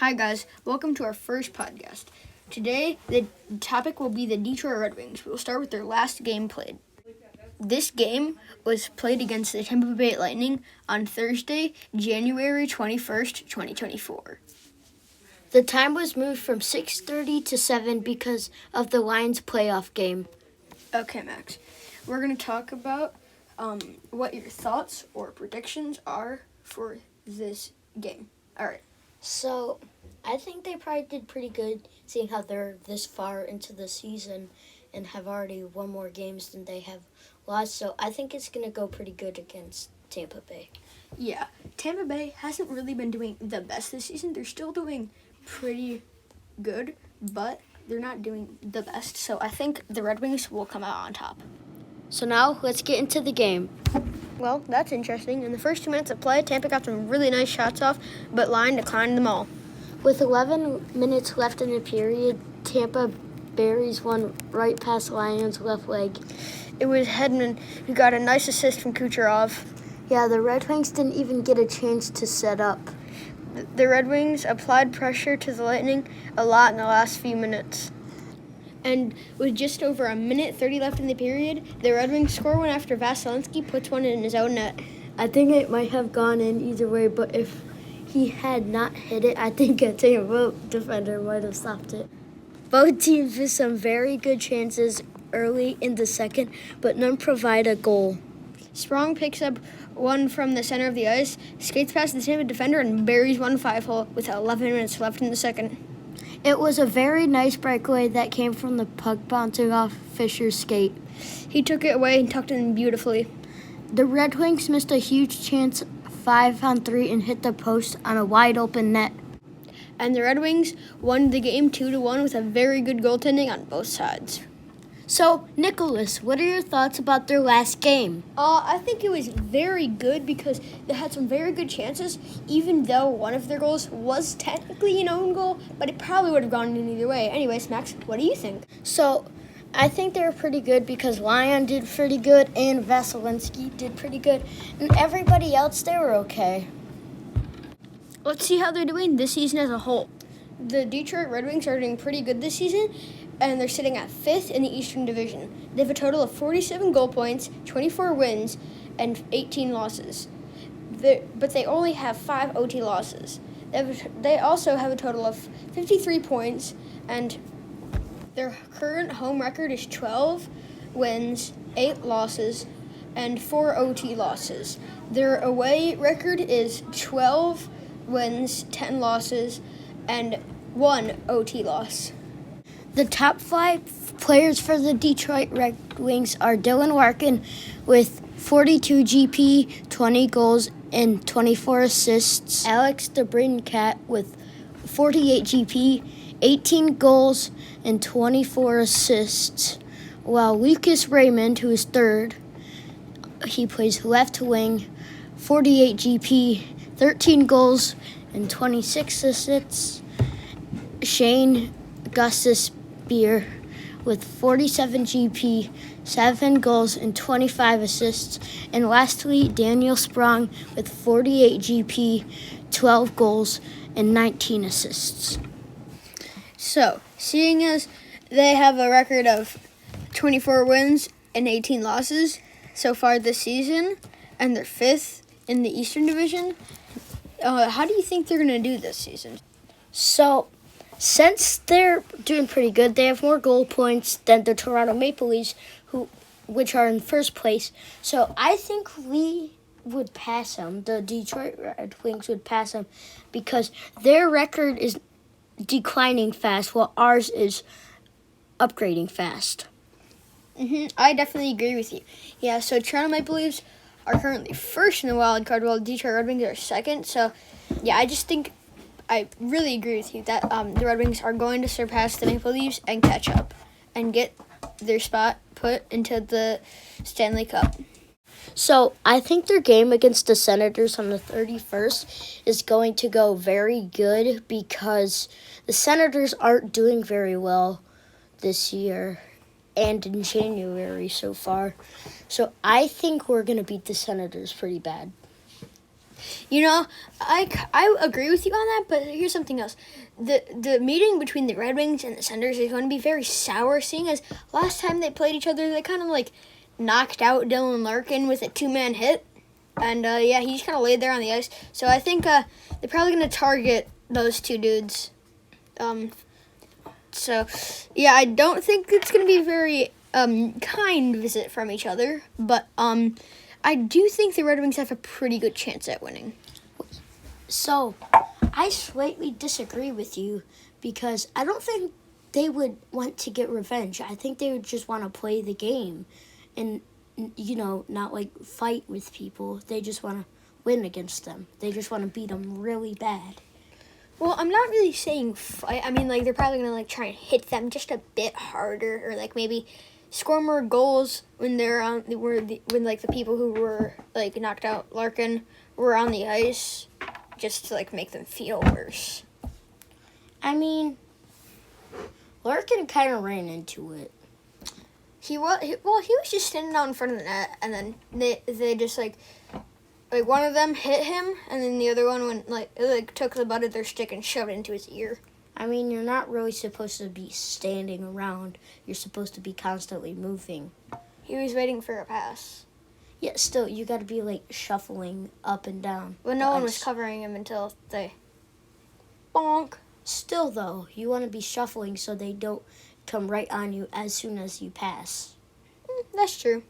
Hi guys, welcome to our first podcast. Today, the topic will be the Detroit Red Wings. We'll start with their last game played. This game was played against the Tampa Bay Lightning on Thursday, January 21st, 2024. The time was moved from 6:30 to 7 because of the Lions playoff game. Okay, Max. We're going to talk about what your thoughts or predictions are for this game. All right. So, I think they probably did pretty good seeing how they're this far into the season and have already won more games than they have lost. So, I think it's going to go pretty good against Tampa Bay. Yeah, Tampa Bay hasn't really been doing the best this season. They're still doing pretty good, but they're not doing the best. So I think the Red Wings will come out on top. So now, let's get into the game. Well, that's interesting. In the first 2 minutes of play, Tampa got some really nice shots off, but Lyon declined them all. With 11 minutes left in the period, Tampa buries one right past Lyon's left leg. It was Hedman who got a nice assist from Kucherov. Yeah, the Red Wings didn't even get a chance to set up. The Red Wings applied pressure to the Lightning a lot in the last few minutes. And with just over a minute 30 left in the period, the Red Wings score one after Vasilevsky puts one in his own net. I think it might have gone in either way, but if he had not hit it, I think a Tampa defender might have stopped it. Both teams missed some very good chances early in the second, but none provide a goal. Sprong picks up one from the center of the ice, skates past the Tampa defender, and buries one 5-hole with 11 minutes left in the second. It was a very nice breakaway that came from the puck bouncing off Fisher's skate. He took it away and tucked it in beautifully. The Red Wings missed a huge chance 5-on-3 and hit the post on a wide-open net. And the Red Wings won the game 2-1 with a very good goaltending on both sides. So, Nicholas, what are your thoughts about their last game? I think it was very good because they had some very good chances, even though one of their goals was technically an own goal, but it probably would have gone in either way. Anyways, Max, what do you think? So, I think they were pretty good because Lyon did pretty good and Vasilevsky did pretty good, and everybody else, they were okay. Let's see how they're doing this season as a whole. The Detroit Red Wings are doing pretty good this season, and they're sitting at 5th in the Eastern Division. They have a total of 47 goal points, 24 wins, and 18 losses. But they only have 5 OT losses. They also have a total of 53 points, and their current home record is 12 wins, 8 losses, and 4 OT losses. Their away record is 12 wins, 10 losses, and 1 OT loss. The top 5 players for the Detroit Red Wings are Dylan Larkin with 42 GP, 20 goals, and 24 assists. Alex DeBrincat with 48 GP, 18 goals, and 24 assists. While Lucas Raymond, who is third, he plays left wing, 48 GP, 13 goals, and 26 assists. Shane Gustus Beer with 47 GP, 7 goals, and 25 assists. And lastly, Daniel Sprong with 48 GP, 12 goals, and 19 assists. So, seeing as they have a record of 24 wins and 18 losses so far this season, and they're 5th in the Eastern Division, how do you think they're going to do this season? So, since they're doing pretty good, they have more goal points than the Toronto Maple Leafs, which are in first place. So I think we would pass them. The Detroit Red Wings would pass them because their record is declining fast, while ours is upgrading fast. I definitely agree with you. Yeah, so Toronto Maple Leafs are currently first in the wild card, while Detroit Red Wings are second. So, yeah, I really agree with you that the Red Wings are going to surpass the Maple Leafs and catch up and get their spot put into the Stanley Cup. So I think their game against the Senators on the 31st is going to go very good because the Senators aren't doing very well this year and in January so far. So I think we're going to beat the Senators pretty bad. You know, I agree with you on that, but here's something else. The meeting between the Red Wings and the Senators is going to be very sour, seeing as last time they played each other, they kind of like knocked out Dylan Larkin with a 2-man hit. And yeah, he just kind of laid there on the ice. So I think they're probably going to target those two dudes. So yeah, I don't think it's going to be a very kind visit from each other, but I do think the Red Wings have a pretty good chance at winning. So, I slightly disagree with you because I don't think they would want to get revenge. I think they would just want to play the game and, not like fight with people. They just want to win against them. They just want to beat them really bad. Well, I'm not really saying fight. I mean, like, they're probably going to, like, try and hit them just a bit harder or, like, maybe score more goals when they're on when like the people who were like knocked out Larkin were on the ice, just to like make them feel worse. I mean, Larkin kind of ran into it. He was just standing out in front of the net, and then they just like one of them hit him, and then the other one went like took the butt of their stick and shoved it into his ear. I mean, you're not really supposed to be standing around. You're supposed to be constantly moving. He was waiting for a pass. Yeah, still, you got to be, like, shuffling up and down. But no one was covering him until they bonk. Still, though, you want to be shuffling so they don't come right on you as soon as you pass. That's true.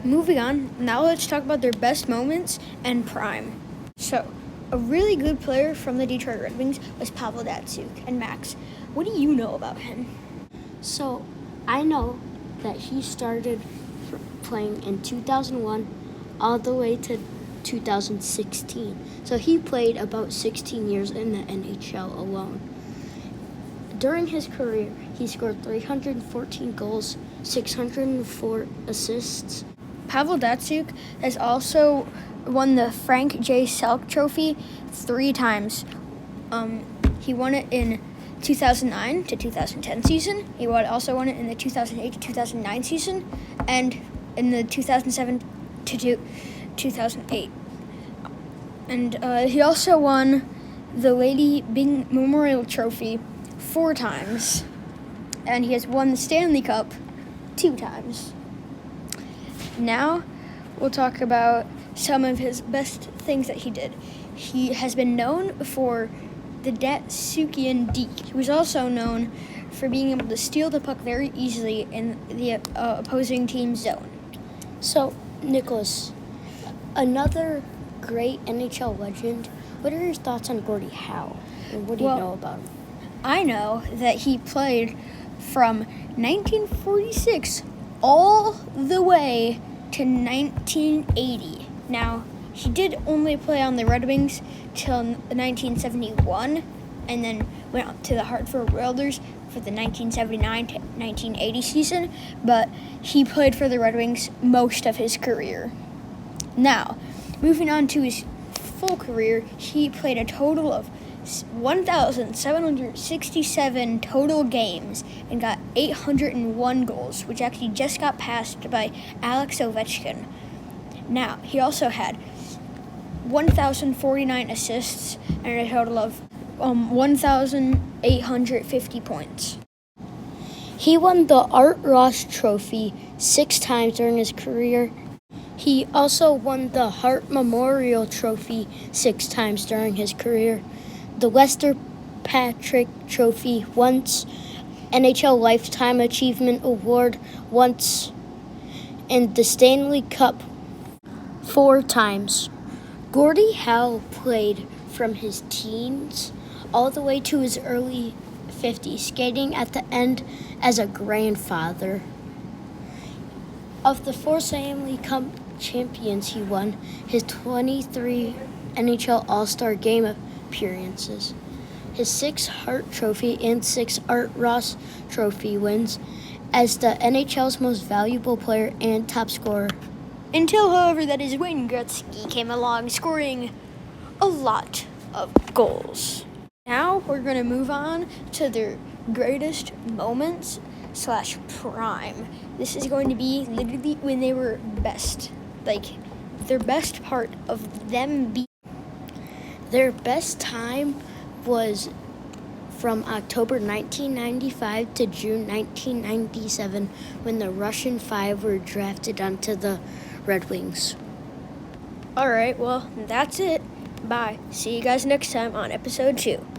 Moving on, now let's talk about their best moments and prime. So, a really good player from the Detroit Red Wings was Pavel Datsyuk. And Max, what do you know about him? So, I know that he started playing in 2001 all the way to 2016. So he played about 16 years in the NHL alone. During his career, he scored 314 goals, 604 assists. Pavel Datsyuk has also won the Frank J. Selk Trophy 3 times. He won it in 2009 to 2010 season. He also won it in the 2008 to 2009 season, and in the 2007 to 2008. And he also won the Lady Byng Memorial Trophy 4 times, and he has won the Stanley Cup 2 times. Now, we'll talk about some of his best things that he did. He has been known for the Datsyukian deke. He was also known for being able to steal the puck very easily in the opposing team's zone. So, Nicholas, another great NHL legend. What are your thoughts on Gordie Howe? And what do you know about him? I know that he played from 1946 all the way to 1980. Now, he did only play on the Red Wings till 1971, and then went up to the Hartford Whalers for the 1979 to 1980 season, but he played for the Red Wings most of his career. Now, moving on to his full career, he played a total of 1,767 total games and got 801 goals, which actually just got passed by Alex Ovechkin. Now, he also had 1,049 assists and a total of 1,850 points. He won the Art Ross Trophy 6 times during his career. He also won the Hart Memorial Trophy 6 times during his career, the Lester Patrick Trophy once, NHL Lifetime Achievement Award once, and the Stanley Cup 4 times. Gordie Howe played from his teens all the way to his early 50s, skating at the end as a grandfather. Of the 4 Stanley Cup champions he won, his 23 NHL All-Star Game appearances, his 6 Hart Trophy and 6 Art Ross Trophy wins as the NHL's most valuable player and top scorer. Until, however, that is Wayne Gretzky came along, scoring a lot of goals. Now we're going to move on to their greatest moments / prime. This is going to be literally when they were best. Like, their best part of them being. Their best time was from October 1995 to June 1997 when the Russian Five were drafted onto the Red Wings. All right, well, that's it. Bye. See you guys next time on episode 2.